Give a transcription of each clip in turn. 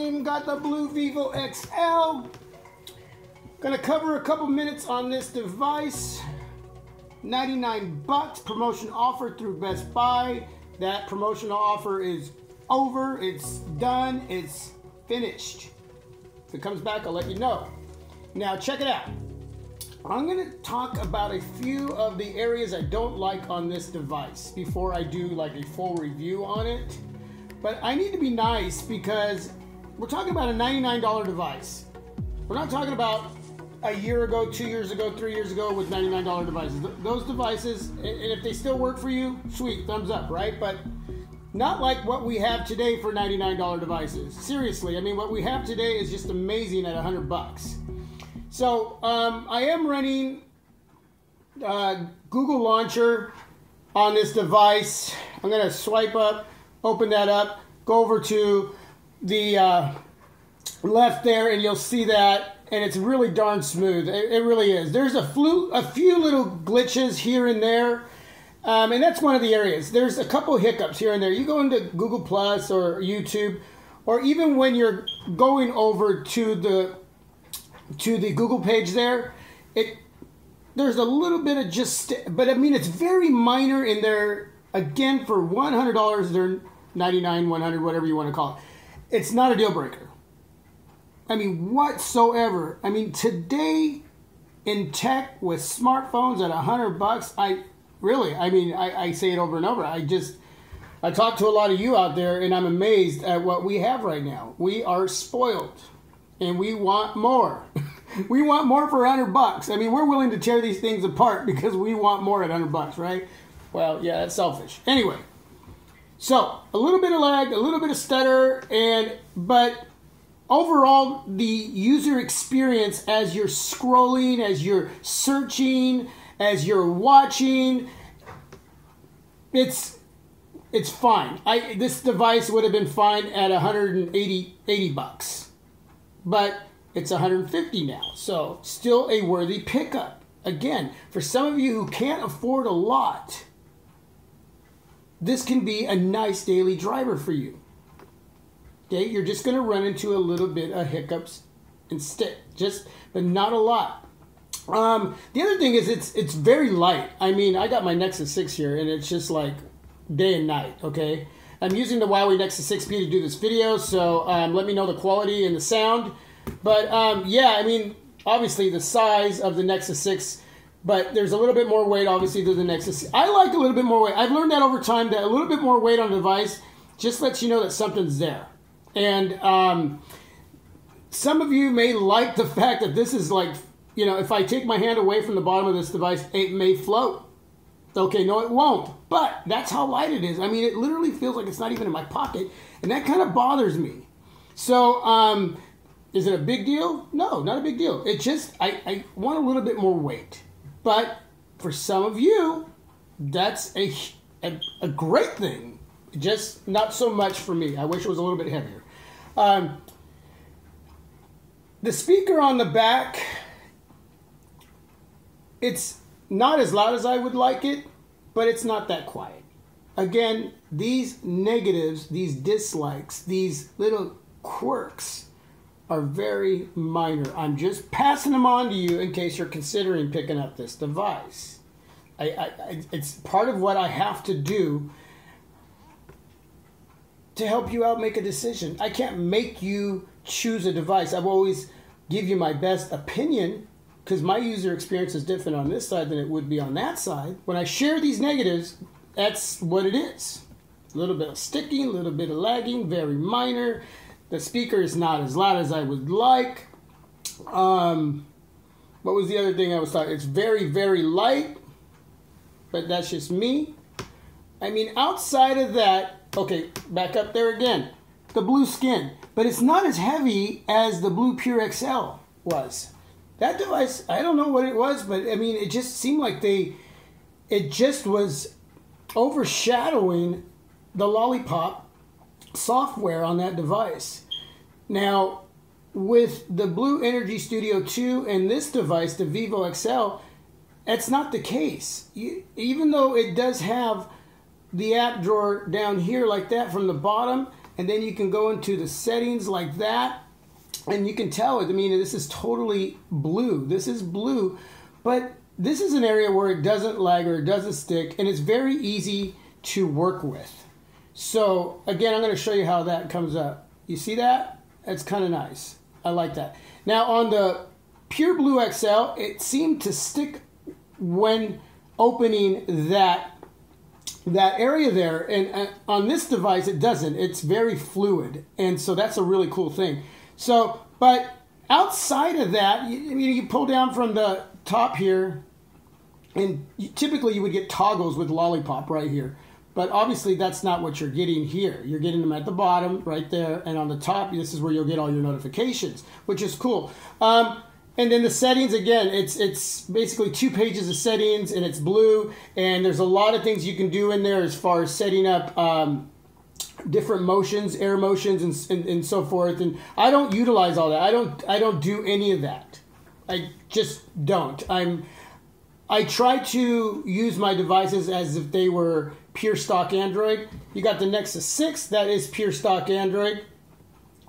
team. Got the blue Vivo XL. Gonna cover a couple minutes on this device. 99 bucks, promotion offer through Best Buy. That promotional offer is over, it's done, it's finished. If it comes back, I'll let you know. Now check it out. I'm gonna talk about a few of the areas I don't like on this device before I do like a full review on it. But I need to be nice because we're talking about a $99 device. We're not talking about a year ago, 2 years ago, 3 years ago with $99 devices. Those devices, and if they still work for you, sweet, thumbs up, right? But not like what we have today for $99 devices. Seriously, I mean, what we have today is just amazing at 100 bucks. So I am running Google Launcher on this device. I'm gonna swipe up, open that up, go over to the left there, and you'll see that, and it's really darn smooth. It really is. There's a few little glitches here and there, and that's one of the areas. There's a couple hiccups here and there. You go into Google Plus or YouTube, or even when you're going over to the Google page there, there's a little bit of but I mean, it's very minor in there. Again, for $100, they're 99, 100, whatever you want to call it. It's not a deal breaker. I mean, whatsoever. I mean, today in tech with smartphones at 100 bucks, I say it over and over. I talk to a lot of you out there, and I'm amazed at what we have right now. We are spoiled. And we want more. We want more for 100 bucks. I mean, we're willing to tear these things apart because we want more at 100 bucks, right? Well, yeah, that's selfish. Anyway, so a little bit of lag, a little bit of stutter, but overall, the user experience as you're scrolling, as you're searching, as you're watching, it's fine. This device would have been fine at 80 bucks. But it's 150 now, so still a worthy pickup. Again, for some of you who can't afford a lot, this can be a nice daily driver for you. Okay, you're just going to run into a little bit of hiccups and but not a lot. The other thing is it's very light. I mean, I got my Nexus 6 here, and it's just like day and night. Okay. I'm using the Huawei Nexus 6P to do this video, so let me know the quality and the sound. But yeah, I mean, obviously the size of the Nexus 6, but there's a little bit more weight, obviously, to the Nexus 6. I like a little bit more weight. I've learned that over time, that a little bit more weight on the device just lets you know that something's there. And some of you may like the fact that this is like, you know, if I take my hand away from the bottom of this device, it may float. Okay, no, it won't. But that's how light it is. I mean, it literally feels like it's not even in my pocket, and that kind of bothers me. So, is it a big deal? No, not a big deal. It just, I want a little bit more weight. But for some of you, that's a great thing. Just not so much for me. I wish it was a little bit heavier. The speaker on the back, it's not as loud as I would like it, but it's not that quiet. Again, these negatives, these dislikes, these little quirks are very minor. I'm just passing them on to you in case you're considering picking up this device. It's part of what I have to do to help you out make a decision. I can't make you choose a device. I've always give you my best opinion, because my user experience is different on this side than it would be on that side. When I share these negatives, that's what it is. A little bit of sticking, a little bit of lagging, very minor. The speaker is not as loud as I would like. What was the other thing I was talking? It's very, very light, but that's just me. I mean, outside of that, okay, back up there again. The blue skin, but it's not as heavy as the blue Pure XL was. That device, I don't know what it was, but I mean, it just seemed like it just was overshadowing the Lollipop software on that device. Now, with the Blue Energy Studio 2 and this device, the Vivo XL, that's not the case. Even though it does have the app drawer down here like that from the bottom, and then you can go into the settings like that, and you can tell it. I mean, this is totally blue. This is blue, but this is an area where it doesn't lag or it doesn't stick, and it's very easy to work with. So again, I'm going to show you how that comes up. You see that? It's kind of nice. I like that. Now on the Pure Blue XL, it seemed to stick when opening that area there, and on this device it doesn't. It's very fluid, and so that's a really cool thing. So, but outside of that, you pull down from the top here, and typically you would get toggles with Lollipop right here. But obviously that's not what you're getting here. You're getting them at the bottom right there, and on the top, this is where you'll get all your notifications, which is cool. And then the settings, again, it's basically 2 pages of settings, and it's blue, and there's a lot of things you can do in there as far as setting up different motions, air motions, and so forth. And I don't utilize all that. I don't do any of that. I just don't. I try to use my devices as if they were pure stock Android. You got the Nexus 6, that is pure stock Android.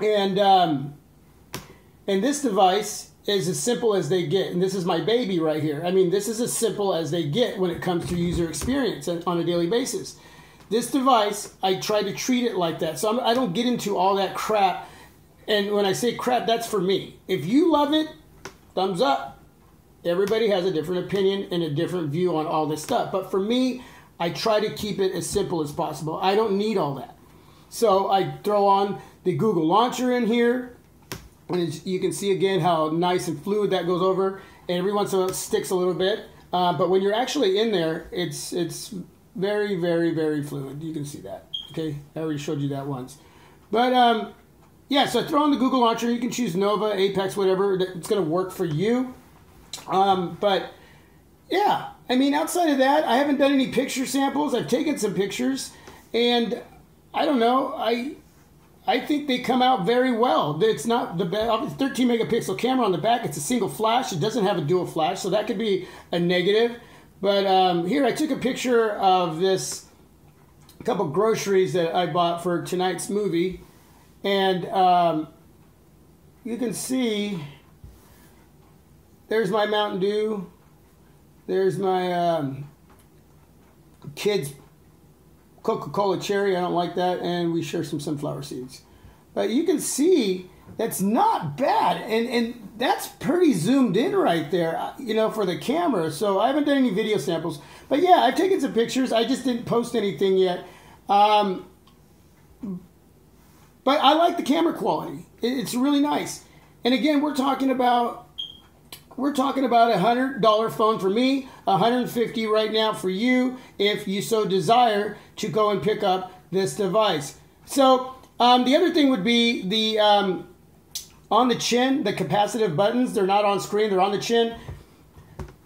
And this device is as simple as they get. And this is my baby right here. I mean, this is as simple as they get when it comes to user experience on a daily basis. This device, I try to treat it like that. So I don't get into all that crap. And when I say crap, that's for me. If you love it, thumbs up. Everybody has a different opinion and a different view on all this stuff. But for me, I try to keep it as simple as possible. I don't need all that. So I throw on the Google Launcher in here. And you can see again how nice and fluid that goes over. And every once in a while it sticks a little bit. But when you're actually in there, it's very, very, very fluid. You can see that. Okay, I already showed you that once. But yeah, so I throw on the Google Launcher. You can choose Nova, Apex, whatever. It's going to work for you. But yeah, I mean, outside of that, I haven't done any picture samples. I've taken some pictures, and I don't know. I think they come out very well. It's not the 13 megapixel camera on the back. It's a single flash. It doesn't have a dual flash, so that could be a negative. But here I took a picture of this couple groceries that I bought for tonight's movie, and you can see there's my Mountain Dew. There's my kids' Coca-Cola Cherry. I don't like that. And we share some sunflower seeds. But you can see that's not bad. And that's pretty zoomed in right there, you know, for the camera. So I haven't done any video samples. But yeah, I've taken some pictures. I just didn't post anything yet. But I like the camera quality. It's really nice. And again, we're talking about a $100 phone for me, $150 right now for you, if you so desire to go and pick up this device. So the other thing would be the on the chin, the capacitive buttons. They're not on screen; they're on the chin.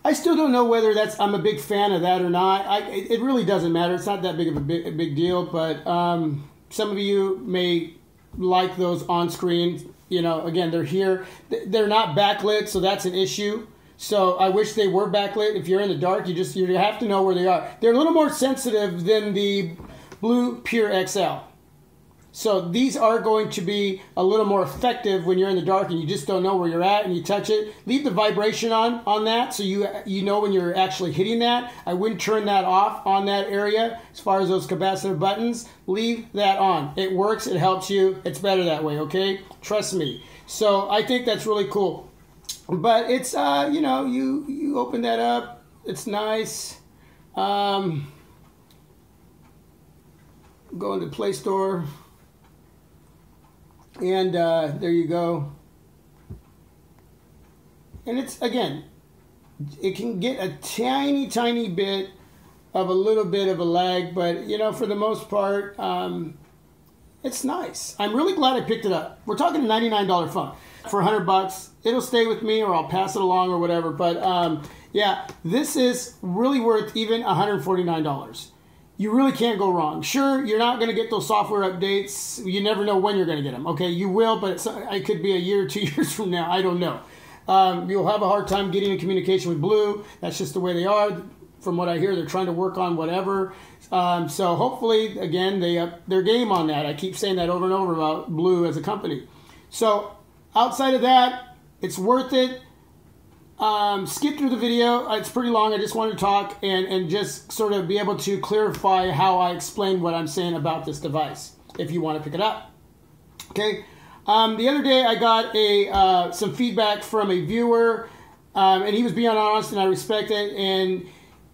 I still don't know whether I'm a big fan of that or not. It really doesn't matter. It's not that big of a big deal. But some of you may like those on screen. You know, again, they're here. They're not backlit, so that's an issue. So I wish they were backlit. If you're in the dark, you have to know where they are. They're a little more sensitive than the Blue Pure XL. So these are going to be a little more effective when you're in the dark and you just don't know where you're at and you touch it. Leave the vibration on that so you know when you're actually hitting that. I wouldn't turn that off on that area as far as those capacitive buttons. Leave that on. It works. It helps you. It's better that way, okay? Trust me. So I think that's really cool. But it's, you know, you open that up. It's nice. Go into Play Store. And there you go. And it's, again, it can get a tiny bit of a little bit of a lag, but, you know, for the most part, it's nice. I'm really glad I picked it up. We're talking a $99 phone for $100. It'll stay with me, or I'll pass it along or whatever. But, yeah, this is really worth even $149. You really can't go wrong. Sure, you're not going to get those software updates. You never know when you're going to get them. Okay, you will, but it could be a year or 2 years from now. I don't know. You'll have a hard time getting in communication with Blue. That's just the way they are. from what I hear, they're trying to work on whatever. So hopefully, again, they up their game on that. I keep saying that over and over about Blue as a company. So outside of that, it's worth it. Skip through the video. It's pretty long. I just wanted to talk and just sort of be able to clarify how I explain what I'm saying about this device, if you want to pick it up. Okay. The other day I got some feedback from a viewer, and he was being honest, and I respect it. And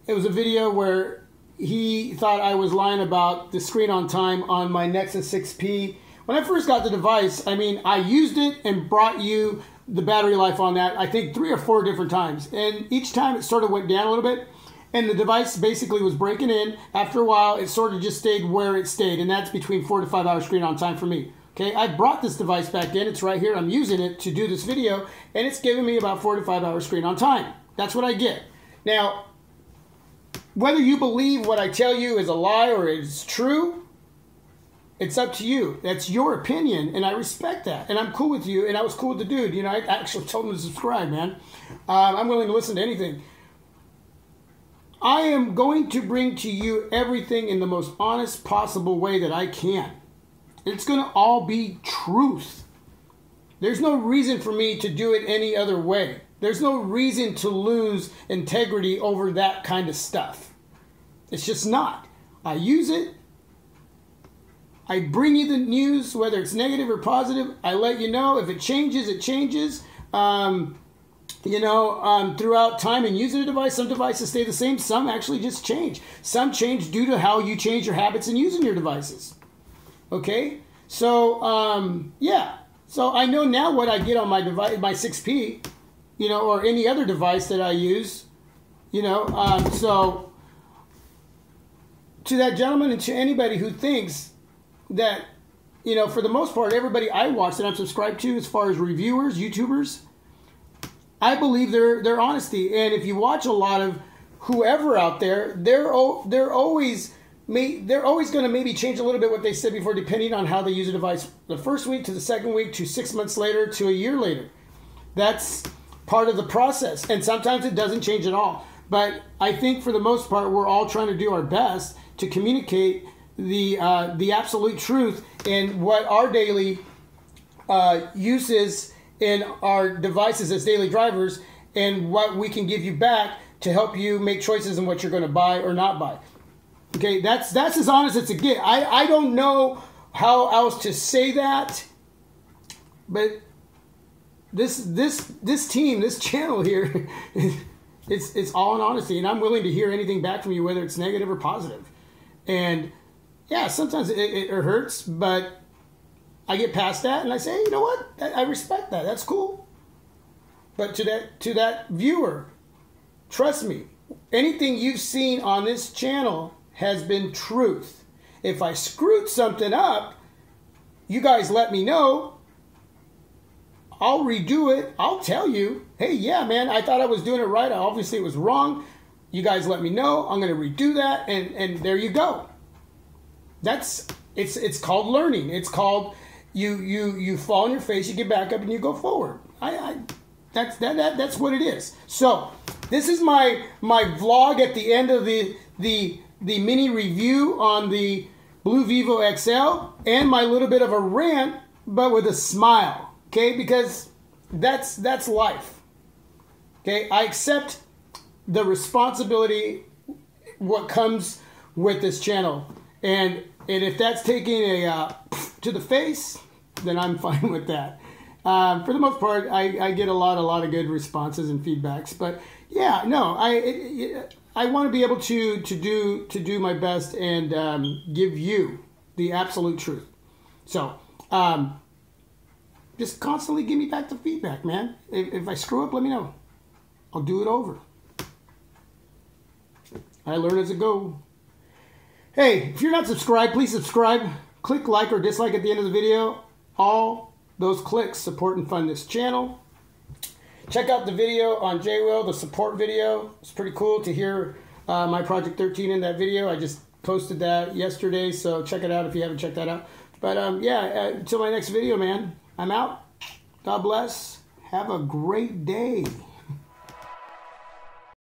it was a video where he thought I was lying about the screen on time on my Nexus 6P. When I first got the device, I mean, I used it and brought you the battery life on that, I think 3 or 4 different times. And each time it sort of went down a little bit, and the device basically was breaking in. After a while, it sort of just stayed where it stayed, and that's between 4 to 5 hours screen on time for me. Okay, I brought this device back in. It's right here. I'm using it to do this video, and it's giving me about 4 to 5 hours screen on time. That's what I get. Now, whether you believe what I tell you is a lie or is true, it's up to you. That's your opinion, and I respect that. And I'm cool with you, and I was cool with the dude. You know, I actually told him to subscribe, man. I'm willing to listen to anything. I am going to bring to you everything in the most honest possible way that I can. It's going to all be truth. There's no reason for me to do it any other way. There's no reason to lose integrity over that kind of stuff. It's just not. I use it. I bring you the news, whether it's negative or positive. I let you know. If it changes, it changes. Throughout time and using a device, some devices stay the same. Some actually just change. Some change due to how you change your habits in using your devices. Okay? So, yeah. So I know now what I get on my device, my 6P, or any other device that I use, so to that gentleman and to anybody who thinks that, for the most part, everybody I watch that I'm subscribed to as far as reviewers, YouTubers, I believe their honesty. And if you watch a lot of whoever out there, they're always going to maybe change a little bit what they said before, depending on how they use a device the first week to the second week to 6 months later to a year later. That's part of the process. And sometimes it doesn't change at all. But I think for the most part, we're all trying to do our best to communicate the absolute truth in what our daily use is in our devices as daily drivers, and what we can give you back to help you make choices in what you're going to buy or not buy. Okay, that's as honest as it gets. I don't know how else to say that, but this team, this channel here, it's all in honesty, and I'm willing to hear anything back from you, whether it's negative or positive. And yeah, sometimes it hurts, but I get past that and I say, hey, you know what? I respect that. That's cool. But to that viewer, trust me, anything you've seen on this channel has been truth. If I screwed something up, you guys let me know. I'll redo it. I'll tell you, hey, yeah, man, I thought I was doing it right. Obviously, it was wrong. You guys let me know. I'm going to redo that, and there you go. It's called learning. It's called you fall on your face, you get back up, and you go forward. That's what it is. So this is my vlog at the end of the mini review on the Blue Vivo XL, and my little bit of a rant, but with a smile. Okay, because that's life. Okay, I accept the responsibility what comes with this channel, and if that's taking a to the face, then I'm fine with that. For the most part, I get a lot of good responses and feedbacks. But yeah, no, I want to be able to do my best and give you the absolute truth. So just constantly give me back the feedback, man. If I screw up, let me know. I'll do it over. I learn as I go. Hey, if you're not subscribed, please subscribe. Click like or dislike at the end of the video. All those clicks support and fund this channel. Check out the video on JWill, the support video. It's pretty cool to hear my Project 13 in that video. I just posted that yesterday, so check it out if you haven't checked that out. But yeah, until my next video, man, I'm out. God bless. Have a great day.